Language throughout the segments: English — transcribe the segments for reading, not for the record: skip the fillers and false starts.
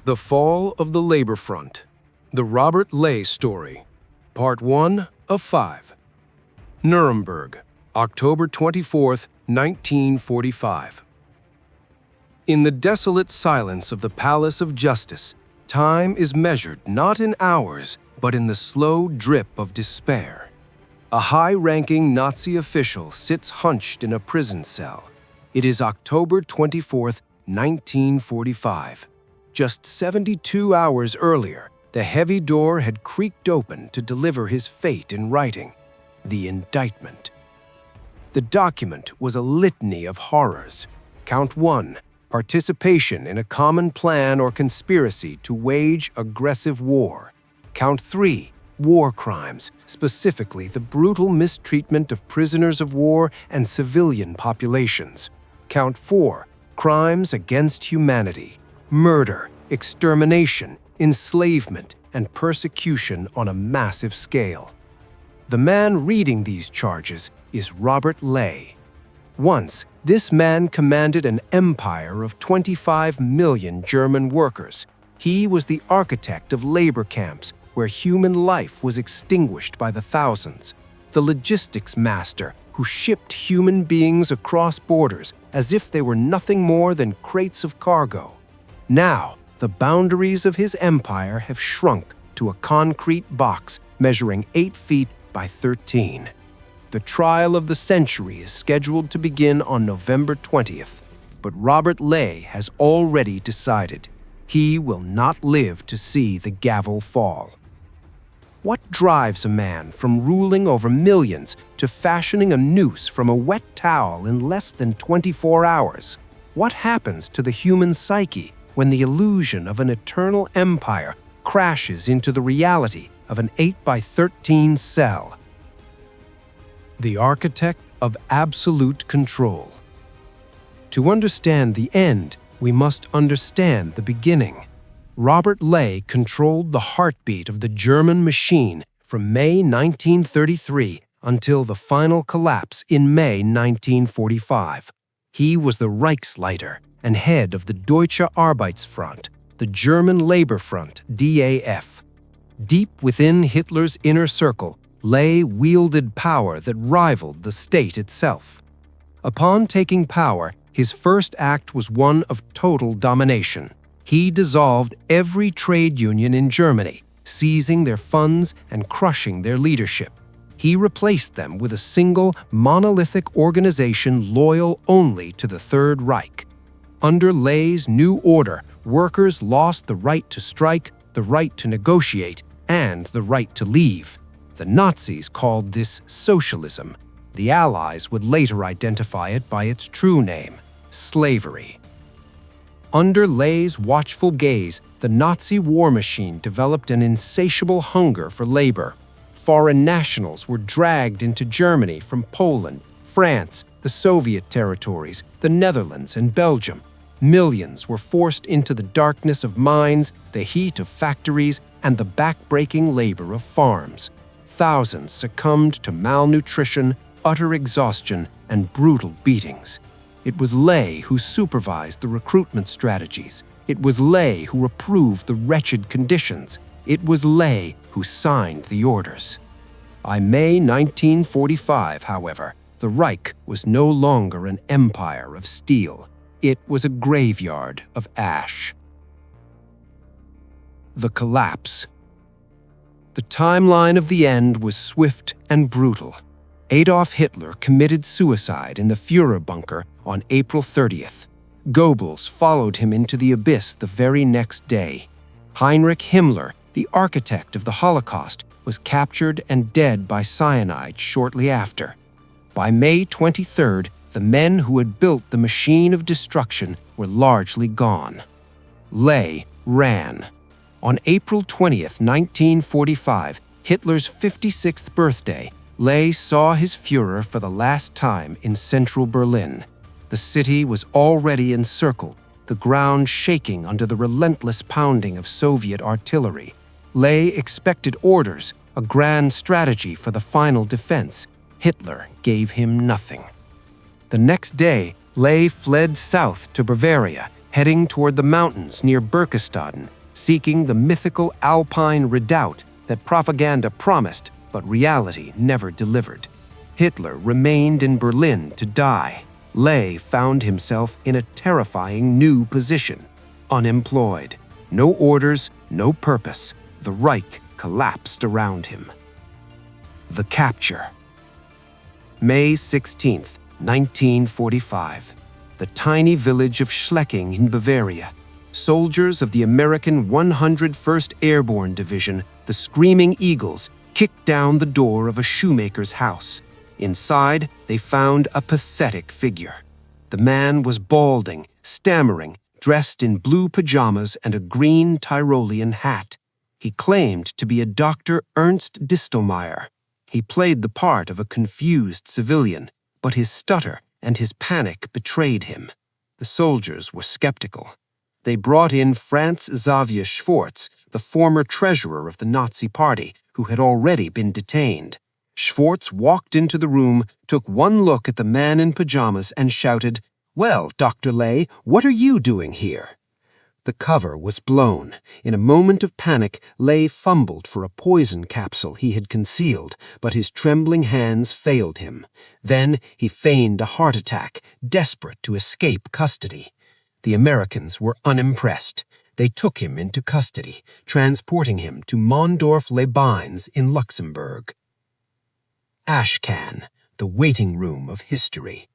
The Fall of the Labor Front, the Robert Ley Story, Part 1 of 5. Nuremberg, October 24, 1945. In the desolate silence of the Palace of Justice, time is measured not in hours, but in the slow drip of despair. A high-ranking Nazi official sits hunched in a prison cell. It is October 24, 1945. Just 72 hours earlier, the heavy door had creaked open to deliver his fate in writing: the indictment. The document was a litany of horrors. Count 1, participation in a common plan or conspiracy to wage aggressive war. Count 3, war crimes, specifically the brutal mistreatment of prisoners of war and civilian populations. Count 4, crimes against humanity, murder, extermination, enslavement, and persecution on a massive scale. The man reading these charges is Robert Ley. Once, this man commanded an empire of 25 million German workers. He was the architect of labor camps where human life was extinguished by the thousands, the logistics master who shipped human beings across borders as if they were nothing more than crates of cargo. Now, the boundaries of his empire have shrunk to a concrete box measuring 8 feet by 13. The trial of the century is scheduled to begin on November 20th, but Robert Ley has already decided he will not live to see the gavel fall. What drives a man from ruling over millions to fashioning a noose from a wet towel in less than 24 hours? What happens to the human psyche when the illusion of an eternal empire crashes into the reality of an 8 by 13 cell? The architect of absolute control. To understand the end, we must understand the beginning. Robert Ley controlled the heartbeat of the German machine from May 1933 until the final collapse in May 1945. He was the Reichsleiter and head of the Deutsche Arbeitsfront, the German Labor Front, DAF. Deep within Hitler's inner circle, Ley wielded power that rivaled the state itself. Upon taking power, his first act was one of total domination. He dissolved every trade union in Germany, seizing their funds and crushing their leadership. He replaced them with a single, monolithic organization loyal only to the Third Reich. Under Ley's new order, workers lost the right to strike, the right to negotiate, and the right to leave. The Nazis called this socialism. The Allies would later identify it by its true name: slavery. Under Ley's watchful gaze, the Nazi war machine developed an insatiable hunger for labor. Foreign nationals were dragged into Germany from Poland, France, the Soviet territories, the Netherlands, and Belgium. Millions were forced into the darkness of mines, the heat of factories, and the back-breaking labor of farms. Thousands succumbed to malnutrition, utter exhaustion, and brutal beatings. It was Ley who supervised the recruitment strategies. It was Ley who approved the wretched conditions. It was Ley who signed the orders. By May 1945, however, the Reich was no longer an empire of steel. It was a graveyard of ash. The collapse. The timeline of the end was swift and brutal. Adolf Hitler committed suicide in the Führer bunker on April 30th. Goebbels followed him into the abyss the very next day. Heinrich Himmler, the architect of the Holocaust, was captured and dead by cyanide shortly after. By May 23rd, the men who had built the machine of destruction were largely gone. Ley ran. On April 20th, 1945, Hitler's 56th birthday, Ley saw his Führer for the last time in central Berlin. The city was already encircled, the ground shaking under the relentless pounding of Soviet artillery. Ley expected orders, a grand strategy for the final defense. Hitler gave him nothing. The next day, Ley fled south to Bavaria, heading toward the mountains near Berchtesgaden. seeking the mythical Alpine redoubt that propaganda promised but reality never delivered. Hitler remained in Berlin to die. Ley found himself in a terrifying new position. Unemployed. No orders, no purpose. The Reich collapsed around him. The capture. May 16, 1945. The tiny village of Schlecking in Bavaria. Soldiers of the American 101st Airborne Division, the Screaming Eagles, kicked down the door of a shoemaker's house. Inside, they found a pathetic figure. The man was balding, stammering, dressed in blue pajamas and a green Tyrolean hat. He claimed to be a Dr. Ernst Distelmeyer. He played the part of a confused civilian, but his stutter and his panic betrayed him. The soldiers were skeptical. They brought in Franz Xavier Schwarz, the former treasurer of the Nazi Party, who had already been detained. Schwarz walked into the room, took one look at the man in pajamas, and shouted, "Well, Dr. Ley, what are you doing here?" The cover was blown. In a moment of panic, Ley fumbled for a poison capsule he had concealed, but his trembling hands failed him. Then he feigned a heart attack, desperate to escape custody. The Americans were unimpressed. They took him into custody, transporting him to Mondorf-les-Bains in Luxembourg. Ashcan, the waiting room of history.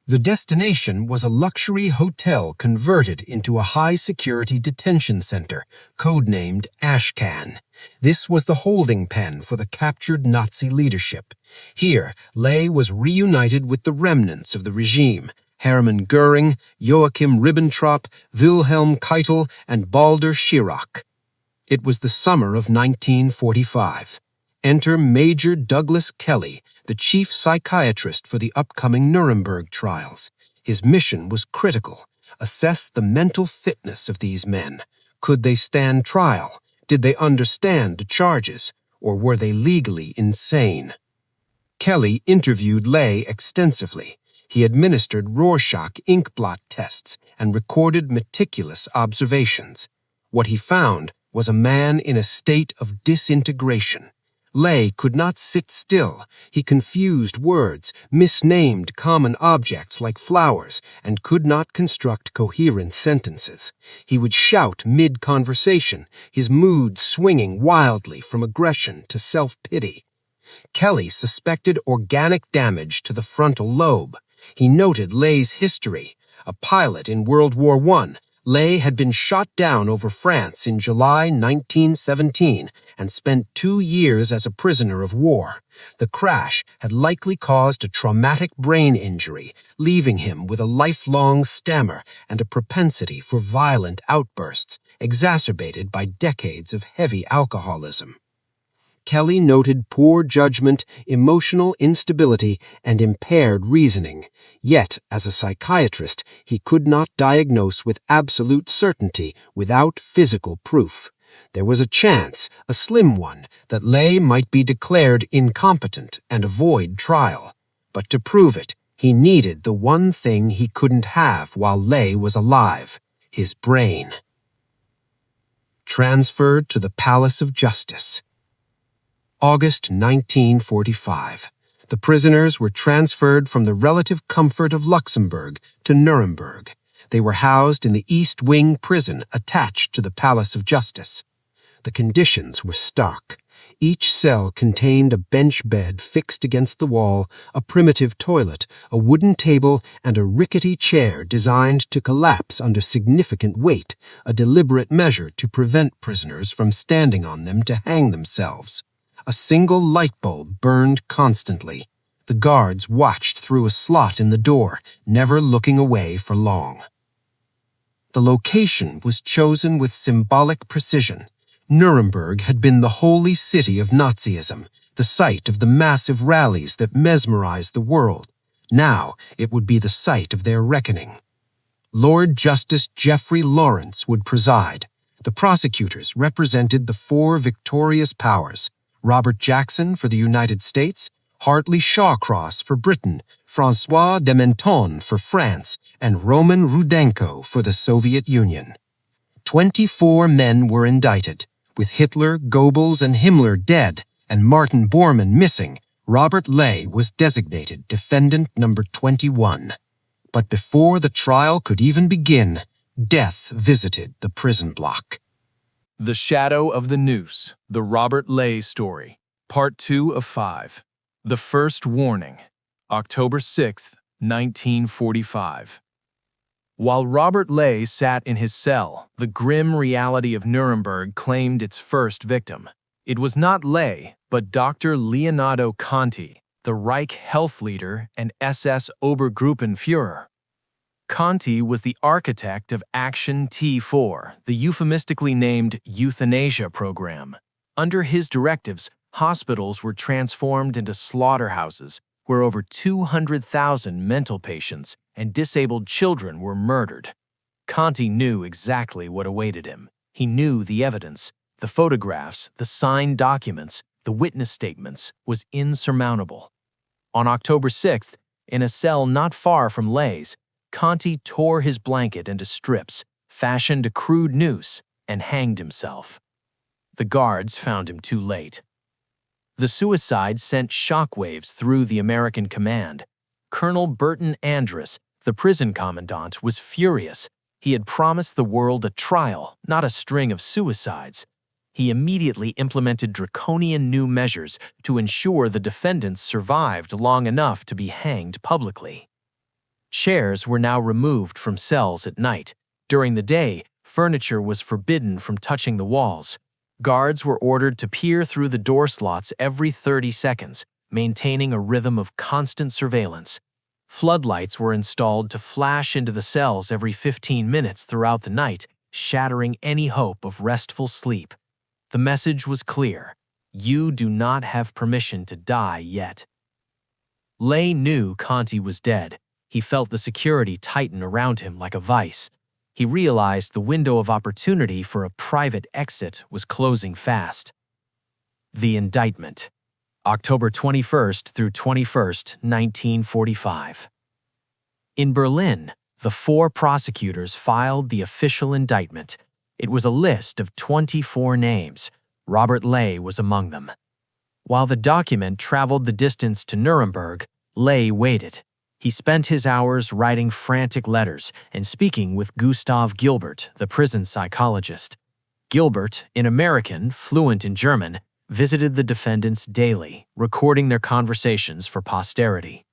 The destination was a luxury hotel converted into a high-security detention center, codenamed Ashcan. This was the holding pen for the captured Nazi leadership. Here, Ley was reunited with the remnants of the regime, Hermann Göring, Joachim Ribbentrop, Wilhelm Keitel, and Baldur Schirach. It was the summer of 1945. Enter Major Douglas Kelly, the chief psychiatrist for the upcoming Nuremberg Trials. His mission was critical: assess the mental fitness of these men. Could they stand trial? Did they understand the charges? Or were they legally insane? Kelly interviewed Ley extensively. He administered Rorschach inkblot tests and recorded meticulous observations. What he found was a man in a state of disintegration. Ley could not sit still. He confused words, misnamed common objects like flowers, and could not construct coherent sentences. He would shout mid-conversation, his mood swinging wildly from aggression to self-pity. Kelly suspected organic damage to the frontal lobe. He noted Ley's history. A pilot in World War I, Ley had been shot down over France in July 1917 and spent 2 years as a prisoner of war. The crash had likely caused a traumatic brain injury, leaving him with a lifelong stammer and a propensity for violent outbursts, exacerbated by decades of heavy alcoholism. Kelly noted poor judgment, emotional instability, and impaired reasoning. Yet, as a psychiatrist, he could not diagnose with absolute certainty without physical proof. There was a chance, a slim one, that Ley might be declared incompetent and avoid trial. But to prove it, he needed the one thing he couldn't have while Ley was alive: his brain. Transferred to the Palace of Justice. August 1945. The prisoners were transferred from the relative comfort of Luxembourg to Nuremberg. They were housed in the East Wing prison attached to the Palace of Justice. The conditions were stark. Each cell contained a bench bed fixed against the wall, a primitive toilet, a wooden table, and a rickety chair designed to collapse under significant weight, a deliberate measure to prevent prisoners from standing on them to hang themselves. A single light bulb burned constantly. The guards watched through a slot in the door, never looking away for long. The location was chosen with symbolic precision. Nuremberg had been the holy city of Nazism, the site of the massive rallies that mesmerized the world. Now it would be the site of their reckoning. Lord Justice Geoffrey Lawrence would preside. The prosecutors represented the 4 victorious powers: Robert Jackson for the United States, Hartley Shawcross for Britain, François de Menthon for France, and Roman Rudenko for the Soviet Union. 24 men were indicted. With Hitler, Goebbels, and Himmler dead, and Martin Bormann missing, Robert Ley was designated defendant number 21. But before the trial could even begin, death visited the prison block. The Shadow of the Noose, the Robert Ley Story, Part 2 of 5. The First Warning, October 6, 1945. While Robert Ley sat in his cell, the grim reality of Nuremberg claimed its first victim. It was not Ley, but Dr. Leonardo Conti, the Reich health leader and SS Obergruppenführer. Conti was the architect of Action T4, the euphemistically named euthanasia program. Under his directives, hospitals were transformed into slaughterhouses where over 200,000 mental patients and disabled children were murdered. Conti knew exactly what awaited him. He knew the evidence, the photographs, the signed documents, the witness statements was insurmountable. On October 6th, in a cell not far from Ley's, Conti tore his blanket into strips, fashioned a crude noose, and hanged himself. The guards found him too late. The suicide sent shockwaves through the American command. Colonel Burton Andrus, the prison commandant, was furious. He had promised the world a trial, not a string of suicides. He immediately implemented draconian new measures to ensure the defendants survived long enough to be hanged publicly. Chairs were now removed from cells at night. During the day, furniture was forbidden from touching the walls. Guards were ordered to peer through the door slots every 30 seconds, maintaining a rhythm of constant surveillance. Floodlights were installed to flash into the cells every 15 minutes throughout the night, shattering any hope of restful sleep. The message was clear: you do not have permission to die yet. Ley knew Conti was dead. He felt the security tighten around him like a vice. He realized the window of opportunity for a private exit was closing fast. The Indictment, October 21st through 21st, 1945. In Berlin, the 4 prosecutors filed the official indictment. It was a list of 24 names. Robert Ley was among them. While the document traveled the distance to Nuremberg, Ley waited. He spent his hours writing frantic letters and speaking with Gustav Gilbert, the prison psychologist. Gilbert, an American, fluent in German, visited the defendants daily, recording their conversations for posterity.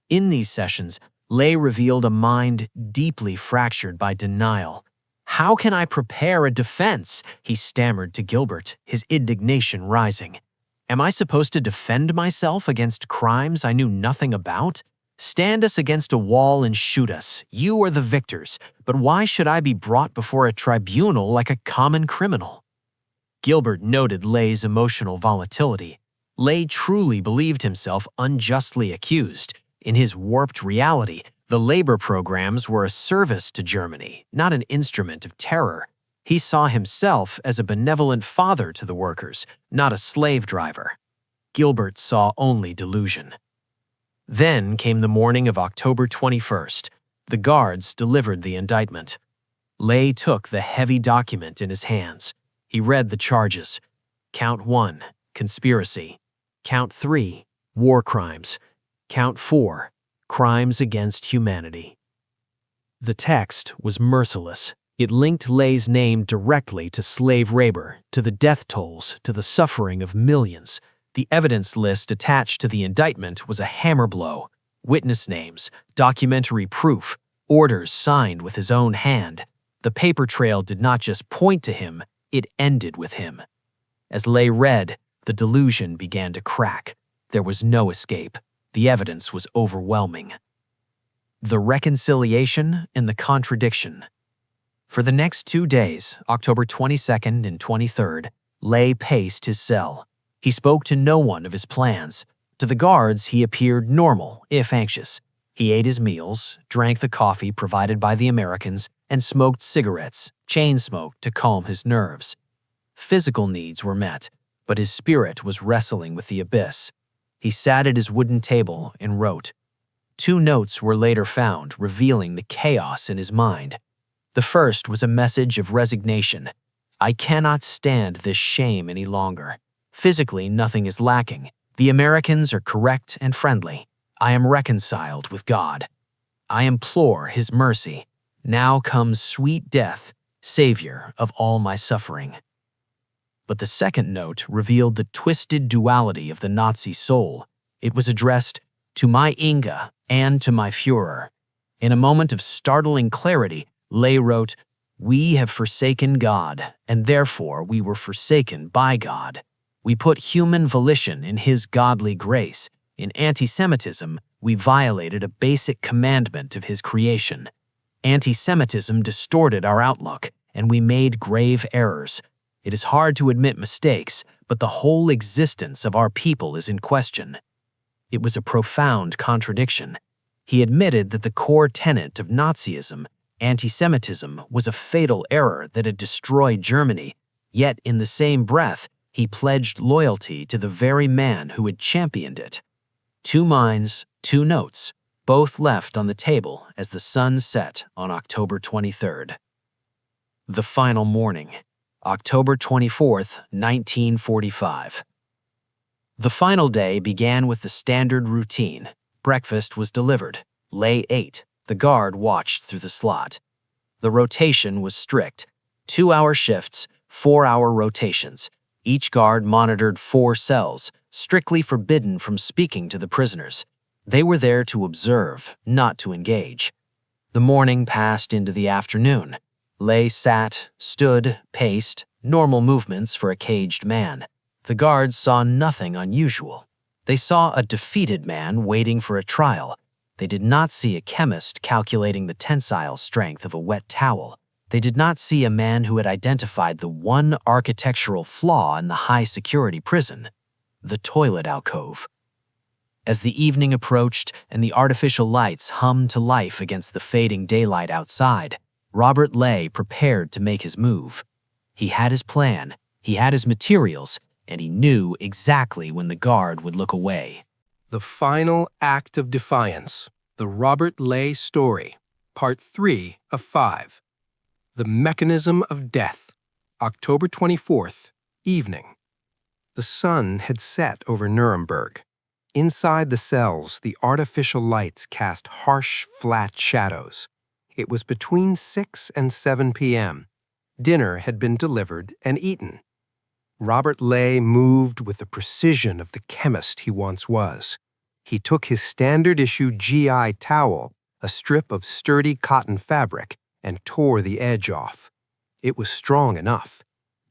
In these sessions, Ley revealed a mind deeply fractured by denial. "How can I prepare a defense?" he stammered to Gilbert, his indignation rising. "Am I supposed to defend myself against crimes I knew nothing about? Stand us against a wall and shoot us. You are the victors, but why should I be brought before a tribunal like a common criminal?" Gilbert noted Ley's emotional volatility. Ley truly believed himself unjustly accused. In his warped reality, the labor programs were a service to Germany, not an instrument of terror. He saw himself as a benevolent father to the workers, not a slave driver. Gilbert saw only delusion. Then came the morning of October 21st. The guards delivered the indictment. Ley took the heavy document in his hands. He read the charges. Count 1, conspiracy. Count 3, war crimes. Count 4, crimes against humanity. The text was merciless. It linked Ley's name directly to slave labor, to the death tolls, to the suffering of millions. The evidence list attached to the indictment was a hammer blow. Witness names, documentary proof, orders signed with his own hand. The paper trail did not just point to him, it ended with him. As Ley read, the delusion began to crack. There was no escape. The evidence was overwhelming. The reconciliation and the contradiction. For the next 2 days, October 22nd and 23rd, Ley paced his cell. He spoke to no one of his plans. To the guards, he appeared normal, if anxious. He ate his meals, drank the coffee provided by the Americans, and smoked cigarettes, chain smoke, to calm his nerves. Physical needs were met, but his spirit was wrestling with the abyss. He sat at his wooden table and wrote. 2 notes were later found, revealing the chaos in his mind. The first was a message of resignation. I cannot stand this shame any longer. Physically, nothing is lacking. The Americans are correct and friendly. I am reconciled with God. I implore His mercy. Now comes sweet death, Savior of all my suffering. But the second note revealed the twisted duality of the Nazi soul. It was addressed to my Inga and to my Führer. In a moment of startling clarity, Ley wrote, "We have forsaken God, and therefore we were forsaken by God. We put human volition in His godly grace. In anti-Semitism, we violated a basic commandment of His creation. Anti-Semitism distorted our outlook, and we made grave errors. It is hard to admit mistakes, but the whole existence of our people is in question." It was a profound contradiction. He admitted that the core tenet of Nazism, anti-Semitism, was a fatal error that had destroyed Germany, yet in the same breath, he pledged loyalty to the very man who had championed it. Two minds, two notes, both left on the table as the sun set on October 23rd. The final morning, October 24th, 1945. The final day began with the standard routine. Breakfast was delivered. Ley ate. The guard watched through the slot. The rotation was strict. 2-hour shifts, 4-hour rotations. Each guard monitored 4 cells, strictly forbidden from speaking to the prisoners. They were there to observe, not to engage. The morning passed into the afternoon. Ley sat, stood, paced, normal movements for a caged man. The guards saw nothing unusual. They saw a defeated man waiting for a trial. They did not see a chemist calculating the tensile strength of a wet towel. They did not see a man who had identified the one architectural flaw in the high-security prison, the toilet alcove. As the evening approached and the artificial lights hummed to life against the fading daylight outside, Robert Ley prepared to make his move. He had his plan, he had his materials, and he knew exactly when the guard would look away. The Final Act of Defiance, the Robert Ley Story, Part 3 of 5. The Mechanism of Death, October 24th, evening. The sun had set over Nuremberg. Inside the cells, the artificial lights cast harsh, flat shadows. It was between 6 and 7 p.m. Dinner had been delivered and eaten. Robert Ley moved with the precision of the chemist he once was. He took his standard-issue GI towel, a strip of sturdy cotton fabric, and tore the edge off. It was strong enough.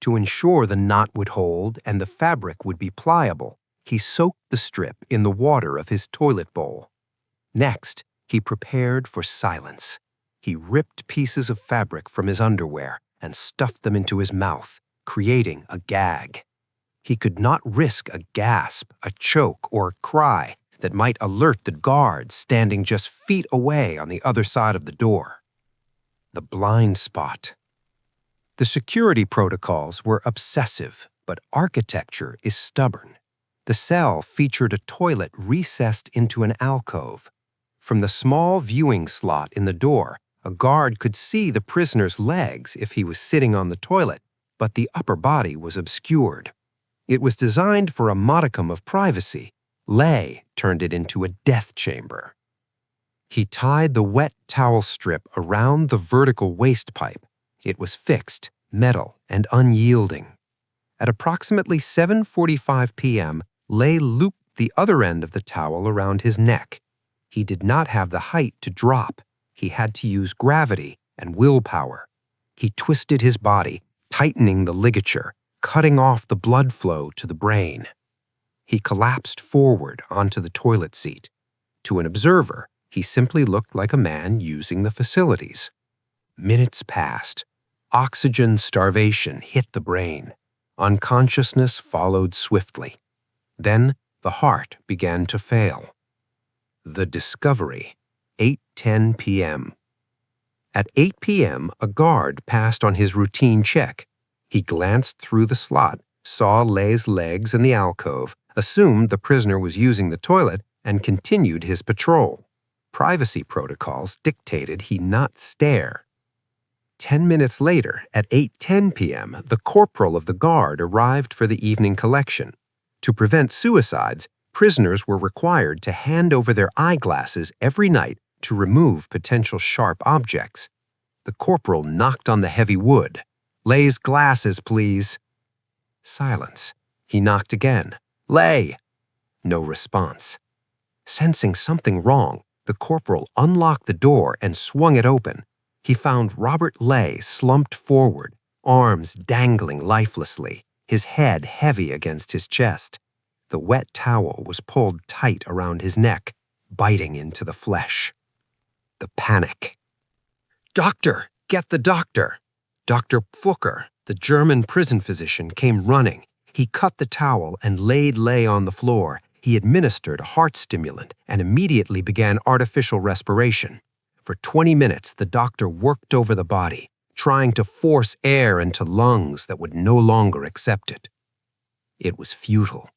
To ensure the knot would hold and the fabric would be pliable, he soaked the strip in the water of his toilet bowl. Next, he prepared for silence. He ripped pieces of fabric from his underwear and stuffed them into his mouth, creating a gag. He could not risk a gasp, a choke, or a cry that might alert the guards standing just feet away on the other side of the door. The blind spot. The security protocols were obsessive, but architecture is stubborn. The cell featured a toilet recessed into an alcove. From the small viewing slot in the door, a guard could see the prisoner's legs if he was sitting on the toilet, but the upper body was obscured. It was designed for a modicum of privacy. Ley turned it into a death chamber. He tied the wet towel strip around the vertical waste pipe. It was fixed, metal, and unyielding. At approximately 7:45 p.m., Ley looped the other end of the towel around his neck. He did not have the height to drop. He had to use gravity and willpower. He twisted his body, tightening the ligature, cutting off the blood flow to the brain. He collapsed forward onto the toilet seat. To an observer, he simply looked like a man using the facilities. Minutes passed. Oxygen starvation hit the brain. Unconsciousness followed swiftly. Then the heart began to fail. The discovery, 8:10 p.m. At 8 p.m., a guard passed on his routine check. He glanced through the slot, saw Ley's legs in the alcove, assumed the prisoner was using the toilet, and continued his patrol. Privacy protocols dictated he not stare. 10 minutes later, at 8:10 p.m., the corporal of the guard arrived for the evening collection. To prevent suicides, prisoners were required to hand over their eyeglasses every night to remove potential sharp objects. The corporal knocked on the heavy wood. "Lay's glasses, please." Silence. He knocked again. "Lay." No response. Sensing something wrong, the corporal unlocked the door and swung it open. He found Robert Lay slumped forward, arms dangling lifelessly, his head heavy against his chest. The wet towel was pulled tight around his neck, biting into the flesh. The panic. "Doctor, get the doctor!" Dr. Pfucker, the German prison physician, came running. He cut the towel and laid Lay on the floor. He administered a heart stimulant and immediately began artificial respiration. For 20 minutes, the doctor worked over the body, trying to force air into lungs that would no longer accept it. It was futile.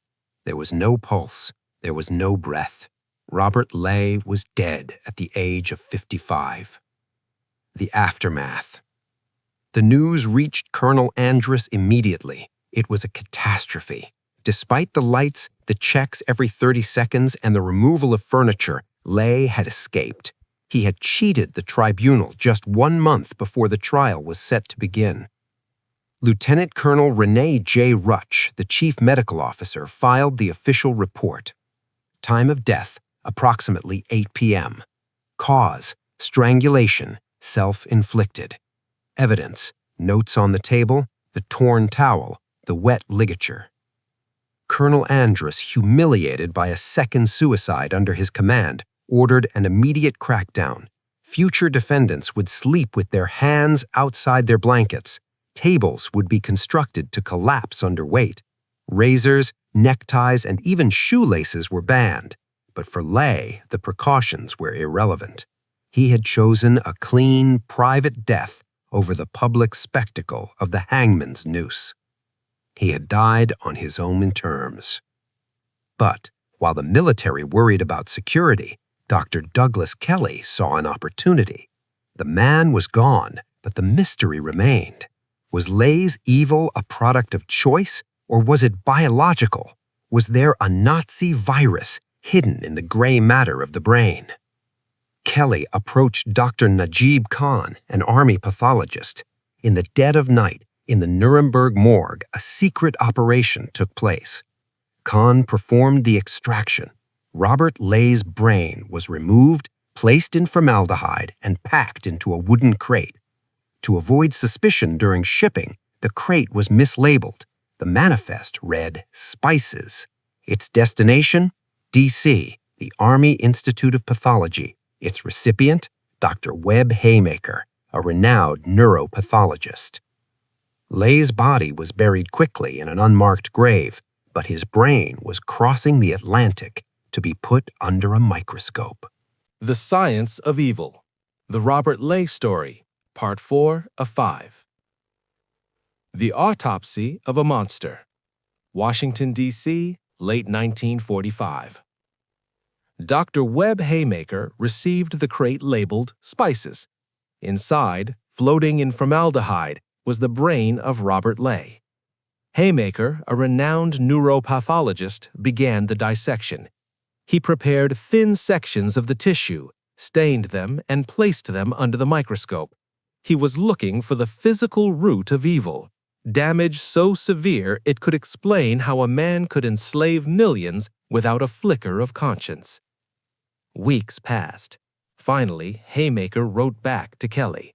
There was no pulse. There was no breath. Robert Lay was dead at the age of 55. The aftermath. The news reached Colonel Andrus immediately. It was a catastrophe. Despite the lights, the checks every 30 seconds, and the removal of furniture, Lay had escaped. He had cheated the tribunal just 1 month before the trial was set to begin. Lieutenant Colonel Rene J. Rutch, the chief medical officer, filed the official report. Time of death, approximately 8 p.m. Cause, strangulation, self-inflicted. Evidence, notes on the table, the torn towel, the wet ligature. Colonel Andrus, humiliated by a second suicide under his command, ordered an immediate crackdown. Future defendants would sleep with their hands outside their blankets. Tables would be constructed to collapse under weight. Razors, neckties, and even shoelaces were banned. But for Lay, the precautions were irrelevant. He had chosen a clean, private death over the public spectacle of the hangman's noose. He had died on his own terms. But while the military worried about security, Dr. Douglas Kelly saw an opportunity. The man was gone, but the mystery remained. Was Lay's evil a product of choice, or was it biological? Was there a Nazi virus hidden in the gray matter of the brain? Kelly approached Dr. Najib Khan, an army pathologist. In the dead of night, in the Nuremberg morgue, a secret operation took place. Khan performed the extraction. Robert Lay's brain was removed, placed in formaldehyde, and packed into a wooden crate. To avoid suspicion during shipping, the crate was mislabeled. The manifest read Spices. Its destination? D.C., the Army Institute of Pathology. Its recipient? Dr. Webb Haymaker, a renowned neuropathologist. Lay's body was buried quickly in an unmarked grave, but his brain was crossing the Atlantic to be put under a microscope. The Science of Evil. The Robert Lay Story, Part 4 of 5. The Autopsy of a Monster. Washington, D.C., late 1945. Dr. Webb Haymaker received the crate labeled Spices. Inside, floating in formaldehyde, was the brain of Robert Lay. Haymaker, a renowned neuropathologist, began the dissection. He prepared thin sections of the tissue, stained them, and placed them under the microscope. He was looking for the physical root of evil, damage so severe it could explain how a man could enslave millions without a flicker of conscience. Weeks passed. Finally, Haymaker wrote back to Kelly.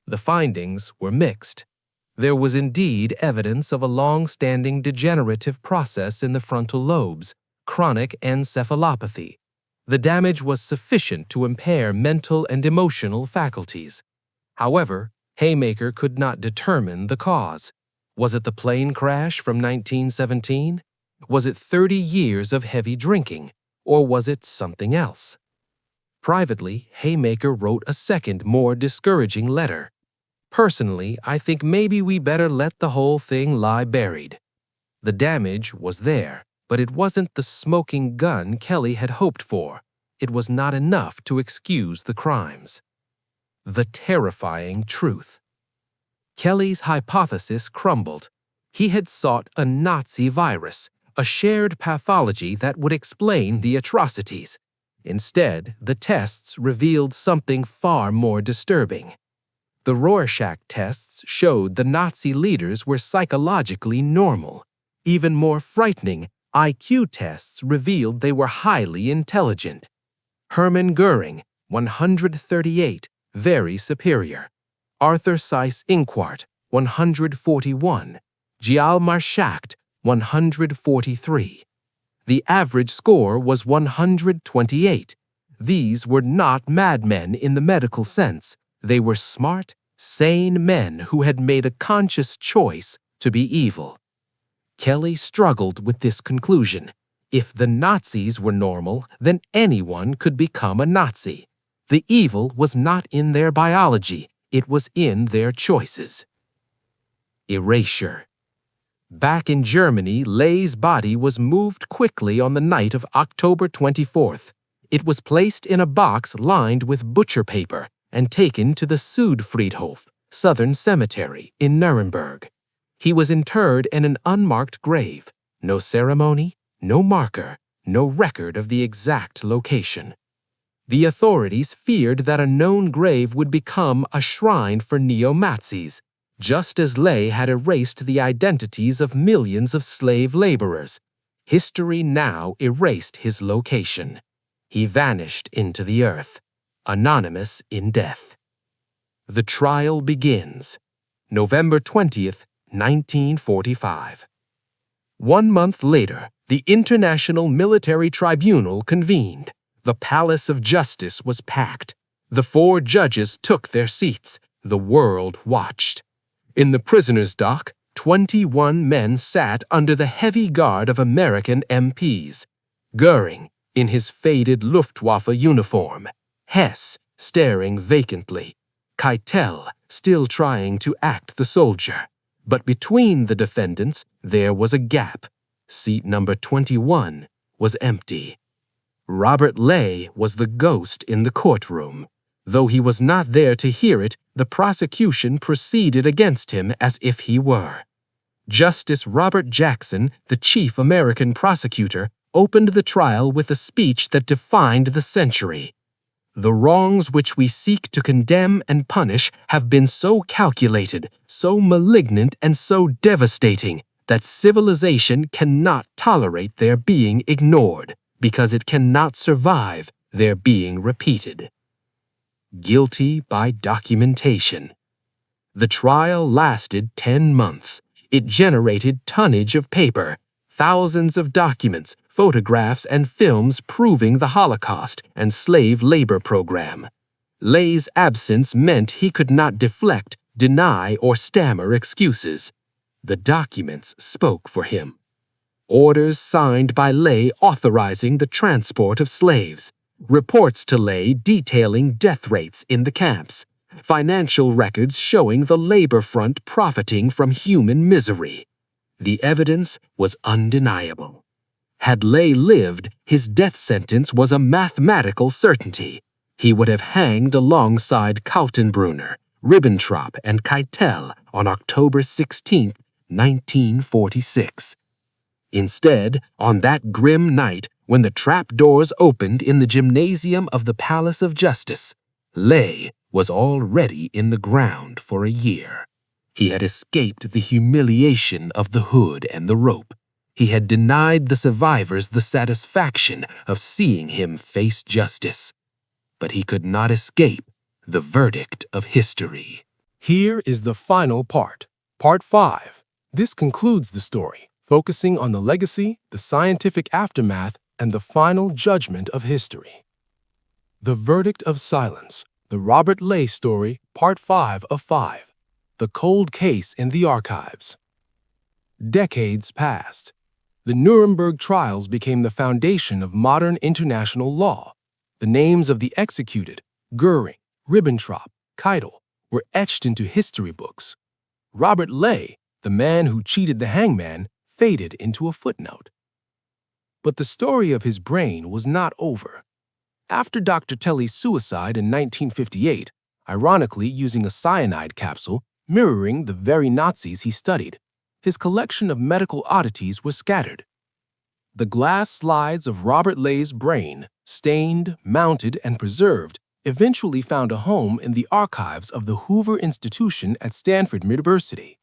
The findings were mixed. There was indeed evidence of a long-standing degenerative process in the frontal lobes, chronic encephalopathy. The damage was sufficient to impair mental and emotional faculties. However, Haymaker could not determine the cause. Was it the plane crash from 1917? Was it 30 years of heavy drinking? Or was it something else? Privately, Haymaker wrote a second, more discouraging letter. Personally, I think maybe we better let the whole thing lie buried. The damage was there, but it wasn't the smoking gun Kelly had hoped for. It was not enough to excuse the crimes. The terrifying truth. Kelly's hypothesis crumbled. He had sought a Nazi virus, a shared pathology that would explain the atrocities. Instead, the tests revealed something far more disturbing. The Rorschach tests showed the Nazi leaders were psychologically normal. Even more frightening, IQ tests revealed they were highly intelligent. Hermann Goering, 138, very superior. Arthur Seyss-Inquart, 141. Hjalmar Schacht, 143. The average score was 128. These were not madmen in the medical sense. They were smart, sane men who had made a conscious choice to be evil. Kelly struggled with this conclusion. If the Nazis were normal, then anyone could become a Nazi. The evil was not in their biology, it was in their choices. Erasure. Back in Germany, Lay's body was moved quickly on the night of October 24th. It was placed in a box lined with butcher paper and taken to the Südfriedhof, Southern Cemetery, in Nuremberg. He was interred in an unmarked grave. No ceremony, no marker, no record of the exact location. The authorities feared that a known grave would become a shrine for neo-Nazis, just as Lay had erased the identities of millions of slave laborers. History now erased his location. He vanished into the earth, anonymous in death. The trial begins. November 20th, 1945. 1 month later, the International Military Tribunal convened. The Palace of Justice was packed. The 4 judges took their seats. The world watched. In the prisoner's dock, 21 men sat under the heavy guard of American MPs. Goering, in his faded Luftwaffe uniform. Hess, staring vacantly. Keitel, still trying to act the soldier. But between the defendants, there was a gap. Seat number 21 was empty. Robert Lay was the ghost in the courtroom. Though he was not there to hear it, the prosecution proceeded against him as if he were. Justice Robert Jackson, the chief American prosecutor, opened the trial with a speech that defined the century. The wrongs which we seek to condemn and punish have been so calculated, so malignant, and so devastating that civilization cannot tolerate their being ignored, because it cannot survive their being repeated. Guilty by documentation. The trial lasted 10 months. It generated tonnage of paper, thousands of documents, photographs, and films proving the Holocaust and slave labor program. Lay's absence meant he could not deflect, deny, or stammer excuses. The documents spoke for him. Orders signed by Lay authorizing the transport of slaves. Reports to Lay detailing death rates in the camps. Financial records showing the labor front profiting from human misery. The evidence was undeniable. Had Lay lived, his death sentence was a mathematical certainty. He would have hanged alongside Kaltenbrunner, Ribbentrop, and Keitel on October 16, 1946. Instead, on that grim night, when the trapdoors opened in the gymnasium of the Palace of Justice, Lay was already in the ground for a year. He had escaped the humiliation of the hood and the rope. He had denied the survivors the satisfaction of seeing him face justice. But he could not escape the verdict of history. Here is the final part, Part 5. This concludes the story, focusing on the legacy, the scientific aftermath, and the final judgment of history. The Verdict of Silence, the Robert Lay story, Part 5 of 5. The Cold Case in the Archives. Decades passed. The Nuremberg Trials became the foundation of modern international law. The names of the executed, Goering, Ribbentrop, Keitel, were etched into history books. Robert Lay, the man who cheated the hangman, faded into a footnote. But the story of his brain was not over. After Dr. Telly's suicide in 1958, ironically using a cyanide capsule, mirroring the very Nazis he studied. His collection of medical oddities was scattered. The glass slides of Robert Lay's brain, stained, mounted, and preserved, eventually found a home in the archives of the Hoover Institution at Stanford University.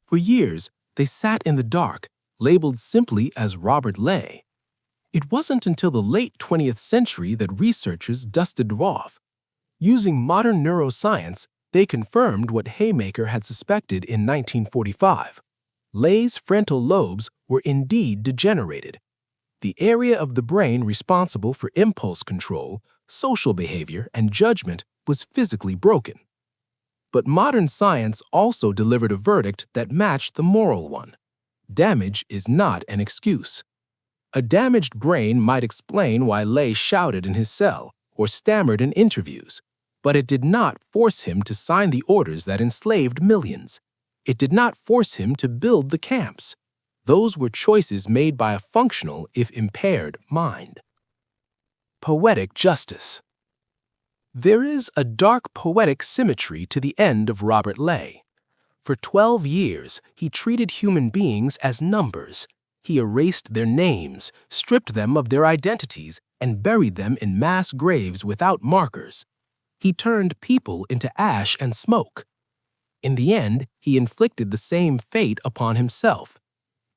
For years, they sat in the dark, labeled simply as Robert Lay. It wasn't until the late 20th century that researchers dusted them off. Using modern neuroscience, they confirmed what Haymaker had suspected in 1945. Lay's frontal lobes were indeed degenerated. The area of the brain responsible for impulse control, social behavior, and judgment was physically broken. But modern science also delivered a verdict that matched the moral one. Damage is not an excuse. A damaged brain might explain why Lay shouted in his cell or stammered in interviews, but it did not force him to sign the orders that enslaved millions. It did not force him to build the camps. Those were choices made by a functional, if impaired, mind. Poetic justice. There is a dark poetic symmetry to the end of Robert Lay. For 12 years, he treated human beings as numbers. He erased their names, stripped them of their identities, and buried them in mass graves without markers. He turned people into ash and smoke. In the end, he inflicted the same fate upon himself.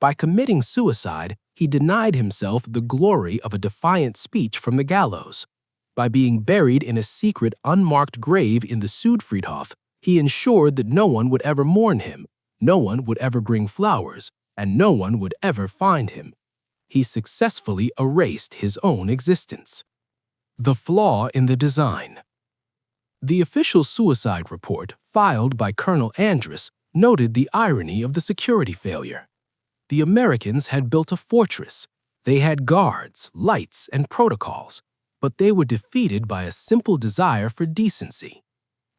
By committing suicide, he denied himself the glory of a defiant speech from the gallows. By being buried in a secret, unmarked grave in the Südfriedhof, he ensured that no one would ever mourn him, no one would ever bring flowers, and no one would ever find him. He successfully erased his own existence. The flaw in the design. The official suicide report, filed by Colonel Andrus, noted the irony of the security failure. The Americans had built a fortress. They had guards, lights, and protocols, but they were defeated by a simple desire for decency.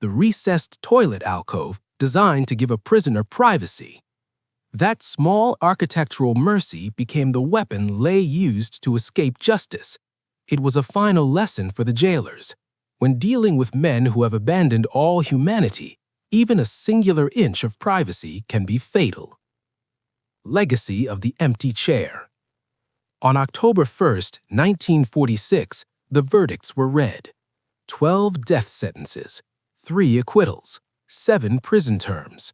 The recessed toilet alcove designed to give a prisoner privacy. That small architectural mercy became the weapon Lay used to escape justice. It was a final lesson for the jailers. When dealing with men who have abandoned all humanity, even a singular inch of privacy can be fatal. Legacy of the empty chair. On October 1, 1946, the verdicts were read. 12 death sentences, 3 acquittals, 7 prison terms.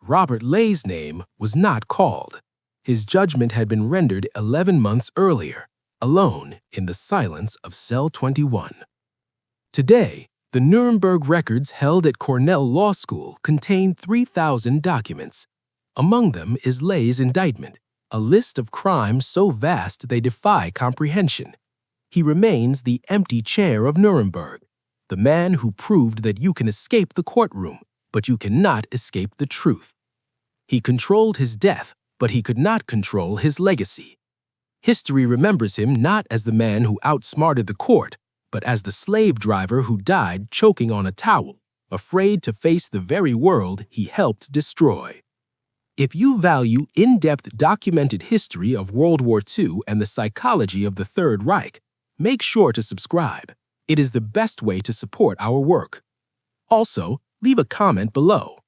Robert Lay's name was not called. His judgment had been rendered 11 months earlier, alone in the silence of Cell 21. Today, the Nuremberg records held at Cornell Law School contain 3,000 documents. Among them is Lay's indictment, a list of crimes so vast they defy comprehension. He remains the empty chair of Nuremberg, the man who proved that you can escape the courtroom, but you cannot escape the truth. He controlled his death, but he could not control his legacy. History remembers him not as the man who outsmarted the court, but as the slave driver who died choking on a towel, afraid to face the very world he helped destroy. If you value in-depth documented history of World War II and the psychology of the Third Reich, make sure to subscribe. It is the best way to support our work. Also, leave a comment below.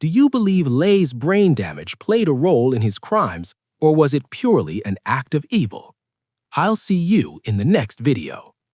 Do you believe Lay's brain damage played a role in his crimes, or was it purely an act of evil? I'll see you in the next video.